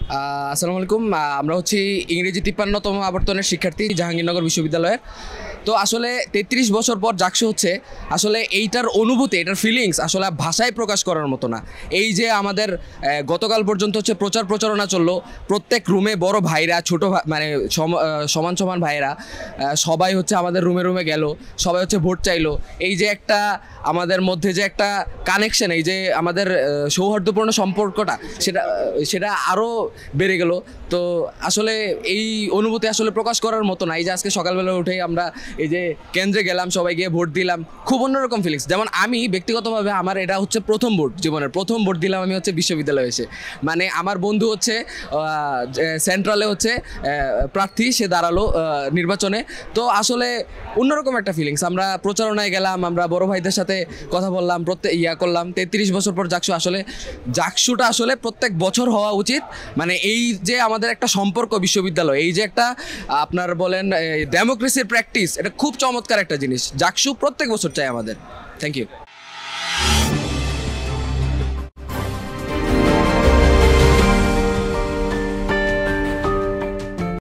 আসসালামু আলাইকুম। আমরা হচ্ছি ইংরেজি 53তম আবর্তনের শিক্ষার্থী জাহাঙ্গীরনগর বিশ্ববিদ্যালয়ের। তো আসলে 33 বছর পর জাকসু হচ্ছে, আসলে এইটার অনুভূতি, এটার ফিলিংস আসলে ভাষায় প্রকাশ করার মতো না। এই যে আমাদের গতকাল পর্যন্ত হচ্ছে প্রচারণা চললো, প্রত্যেক রুমে বড় ভাইরা, ছোট মানে সমান সমান ভাইরা সবাই হচ্ছে আমাদের রুমে রুমে গেল, সবাই হচ্ছে ভোট চাইলো। এই যে একটা আমাদের মধ্যে যে একটা কানেকশন, এই যে আমাদের সৌহার্দ্যপূর্ণ সম্পর্কটা, সেটা সেটা আরও বেড়ে গেল। তো আসলে এই অনুভূতি আসলে প্রকাশ করার মতো না। এই যে আজকে সকালবেলা উঠেই আমরা এই যে কেন্দ্রে গেলাম, সবাই গিয়ে ভোট দিলাম, খুব অন্যরকম ফিলিংস। যেমন আমি ব্যক্তিগতভাবে আমার এটা হচ্ছে প্রথম ভোট, জীবনের প্রথম ভোট দিলাম আমি হচ্ছে বিশ্ববিদ্যালয়ে এসে। মানে আমার বন্ধু হচ্ছে সেন্ট্রালে হচ্ছে প্রার্থী, সে দাঁড়ালো নির্বাচনে। তো আসলে অন্যরকম একটা ফিলিংস। আমরা প্রচারণায় গেলাম, আমরা বড় ভাইদের সাথে কথা বললাম, করলাম। 33 বছর পর জাকসু, আসলে জাকসুটা আসলে প্রত্যেক বছর হওয়া উচিত। মানে এই যে আমাদের একটা সম্পর্ক বিশ্ববিদ্যালয়, এই যে একটা আপনার বলেন ডেমোক্রেসির প্র্যাকটিস, এটা খুব চমৎকার একটা জিনিস। জাকসু প্রত্যেক বছর চাই আমাদের। Thank you.